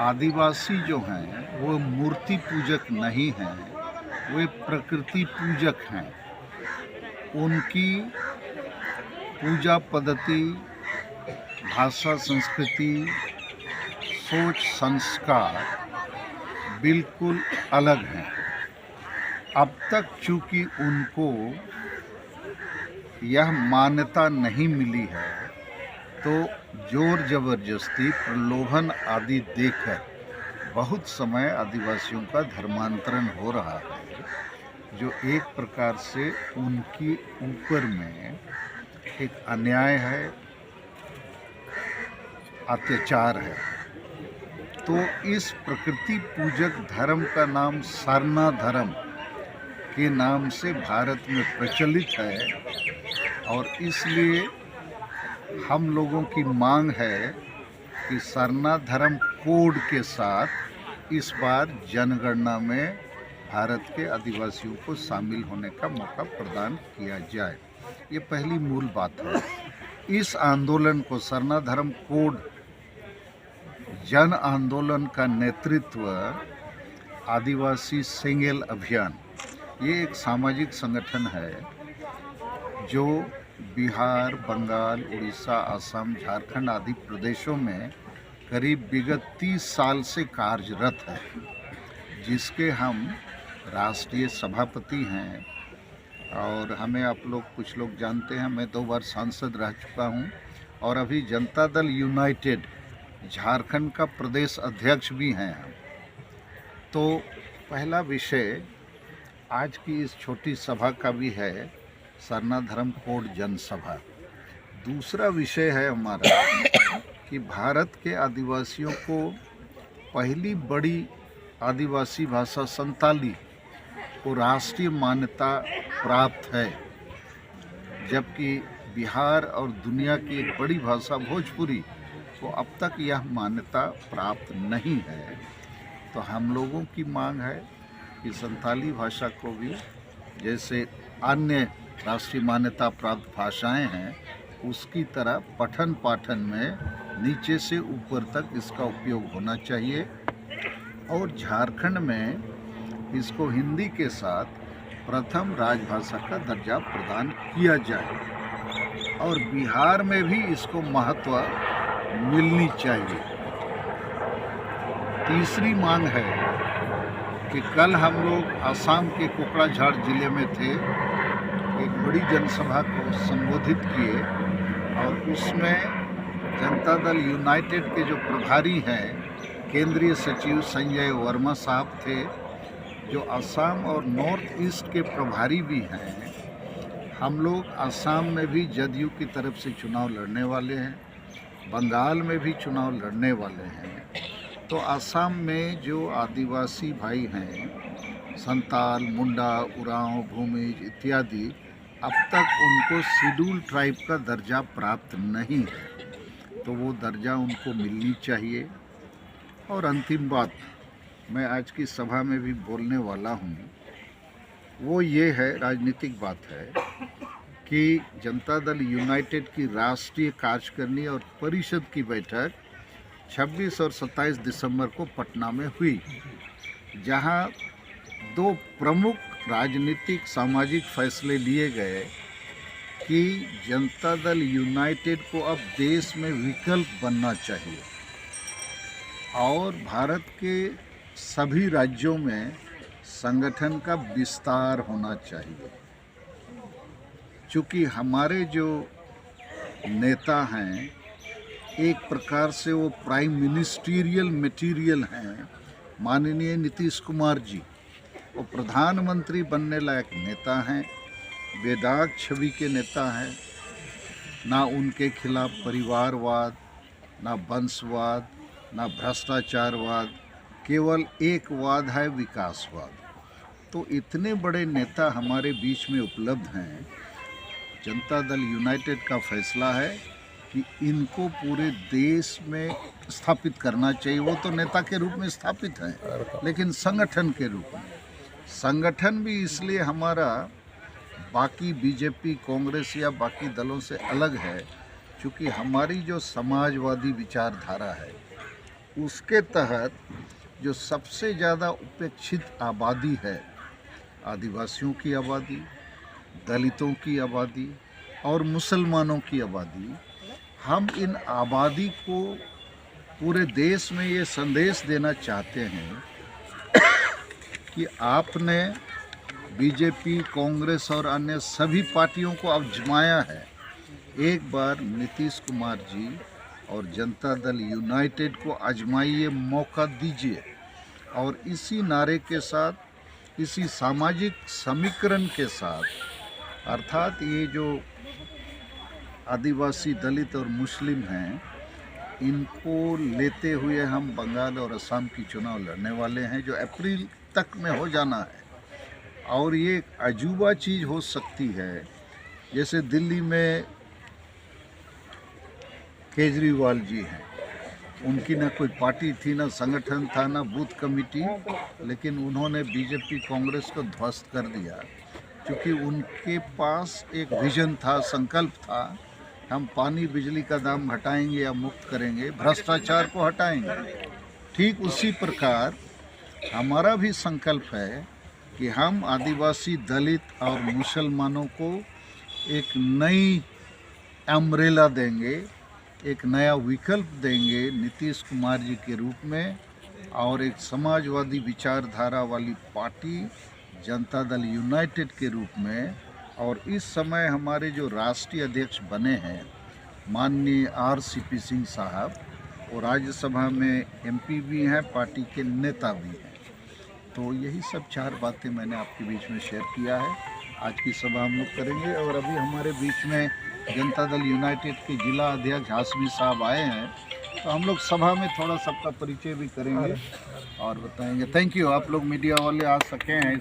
आदिवासी जो हैं वो मूर्ति पूजक नहीं हैं, वे प्रकृति पूजक हैं। उनकी पूजा पद्धति, भाषा, संस्कृति, सोच, संस्कार बिल्कुल अलग हैं। अब तक चूँकि उनको यह मान्यता नहीं मिली है, तो जोर जबरदस्ती, प्रलोभन आदि देकर बहुत समय आदिवासियों का धर्मांतरण हो रहा है, जो एक प्रकार से उनकी ऊपर में एक अन्याय है, अत्याचार है। तो इस प्रकृति पूजक धर्म का नाम सरना धर्म के नाम से भारत में प्रचलित है, और इसलिए हम लोगों की मांग है कि सरना धर्म कोड के साथ इस बार जनगणना में भारत के आदिवासियों को शामिल होने का मौका प्रदान किया जाए। ये पहली मूल बात है। इस आंदोलन को, सरना धर्म कोड जन आंदोलन का नेतृत्व आदिवासी सेंगेल अभियान, ये एक सामाजिक संगठन है जो बिहार, बंगाल, उड़ीसा, असम, झारखंड आदि प्रदेशों में करीब विगत 30 साल से कार्यरत है, जिसके हम राष्ट्रीय सभापति हैं। और हमें आप लोग, कुछ लोग जानते हैं, मैं 2 बार सांसद रह चुका हूं, और अभी जनता दल यूनाइटेड झारखंड का प्रदेश अध्यक्ष भी हैं हम। तो पहला विषय आज की इस छोटी सभा का भी है सरना धर्म कोड जनसभा। दूसरा विषय है हमारा कि भारत के आदिवासियों को पहली बड़ी आदिवासी भाषा संताली को राष्ट्रीय मान्यता प्राप्त है, जबकि बिहार और दुनिया की एक बड़ी भाषा भोजपुरी को अब तक यह मान्यता प्राप्त नहीं है। तो हम लोगों की मांग है कि संताली भाषा को भी, जैसे अन्य राष्ट्रीय मान्यता प्राप्त भाषाएं हैं, उसकी तरह पठन पाठन में नीचे से ऊपर तक इसका उपयोग होना चाहिए। और झारखंड में इसको हिंदी के साथ प्रथम राजभाषा का दर्जा प्रदान किया जाए, और बिहार में भी इसको महत्व मिलनी चाहिए। तीसरी मांग है कि कल हम लोग असम के कोकराझार जिले में थे, एक बड़ी जनसभा को संबोधित किए, और उसमें जनता दल यूनाइटेड के जो प्रभारी हैं, केंद्रीय सचिव संजय वर्मा साहब थे, जो असम और नॉर्थ ईस्ट के प्रभारी भी हैं। हम लोग असम में भी जदयू की तरफ से चुनाव लड़ने वाले हैं, बंगाल में भी चुनाव लड़ने वाले हैं। तो असम में जो आदिवासी भाई हैं, संताल, मुंडा, उरांव, भूमिज इत्यादि, अब तक उनको शेड्यूल ट्राइब का दर्जा प्राप्त नहीं है, तो वो दर्जा उनको मिलनी चाहिए। और अंतिम बात मैं आज की सभा में भी बोलने वाला हूँ, वो ये है, राजनीतिक बात है कि जनता दल यूनाइटेड की राष्ट्रीय कार्यकारिणी और परिषद की बैठक 26 और 27 दिसंबर को पटना में हुई, जहां 2 प्रमुख राजनीतिक सामाजिक फैसले लिए गए कि जनता दल यूनाइटेड को अब देश में विकल्प बनना चाहिए, और भारत के सभी राज्यों में संगठन का विस्तार होना चाहिए। चूँकि हमारे जो नेता हैं, एक प्रकार से वो प्राइम मिनिस्टीरियल मटेरियल हैं, माननीय नीतीश कुमार जी, वो प्रधानमंत्री बनने लायक नेता हैं, बेदाग छवि के नेता हैं। ना उनके खिलाफ परिवारवाद, ना वंशवाद, ना भ्रष्टाचारवाद, केवल एक वाद है, विकासवाद। तो इतने बड़े नेता हमारे बीच में उपलब्ध हैं। जनता दल यूनाइटेड का फैसला है कि इनको पूरे देश में स्थापित करना चाहिए। वो तो नेता के रूप में स्थापित हैं, लेकिन संगठन के रूप में। संगठन भी इसलिए हमारा बाकी बीजेपी, कांग्रेस या बाकी दलों से अलग है, क्योंकि हमारी जो समाजवादी विचारधारा है, उसके तहत जो सबसे ज़्यादा उपेक्षित आबादी है, आदिवासियों की आबादी, दलितों की आबादी और मुसलमानों की आबादी, हम इन आबादी को पूरे देश में ये संदेश देना चाहते हैं कि आपने बीजेपी, कांग्रेस और अन्य सभी पार्टियों को आजमाया है, एक बार नीतीश कुमार जी और जनता दल यूनाइटेड को आजमाइए, मौका दीजिए। और इसी नारे के साथ, इसी सामाजिक समीकरण के साथ, अर्थात ये जो आदिवासी, दलित और मुस्लिम हैं, इनको लेते हुए हम बंगाल और असम की चुनाव लड़ने वाले हैं, जो अप्रैल तक में हो जाना है। और ये एक अजूबा चीज़ हो सकती है, जैसे दिल्ली में केजरीवाल जी हैं, उनकी ना कोई पार्टी थी, ना संगठन था, ना बूथ कमेटी, लेकिन उन्होंने बीजेपी कांग्रेस को ध्वस्त कर दिया, क्योंकि उनके पास एक विजन था, संकल्प था, हम पानी बिजली का दाम हटाएंगे या मुक्त करेंगे, भ्रष्टाचार को हटाएंगे। ठीक उसी प्रकार हमारा भी संकल्प है कि हम आदिवासी, दलित और मुसलमानों को एक नई अम्ब्रेला देंगे, एक नया विकल्प देंगे नीतीश कुमार जी के रूप में, और एक समाजवादी विचारधारा वाली पार्टी जनता दल यूनाइटेड के रूप में। और इस समय हमारे जो राष्ट्रीय अध्यक्ष बने हैं माननीय RCP सिंह साहब, वो राज्यसभा में MP भी हैं, पार्टी के नेता भी हैं। तो यही सब 4 बातें मैंने आपके बीच में शेयर किया है। आज की सभा हम लोग करेंगे, और अभी हमारे बीच में जनता दल यूनाइटेड के जिला अध्यक्ष हाशमी साहब आए हैं, तो हम लोग सभा में थोड़ा सबका परिचय भी करेंगे और बताएंगे। थैंक यू, आप लोग मीडिया वाले आ सके हैं।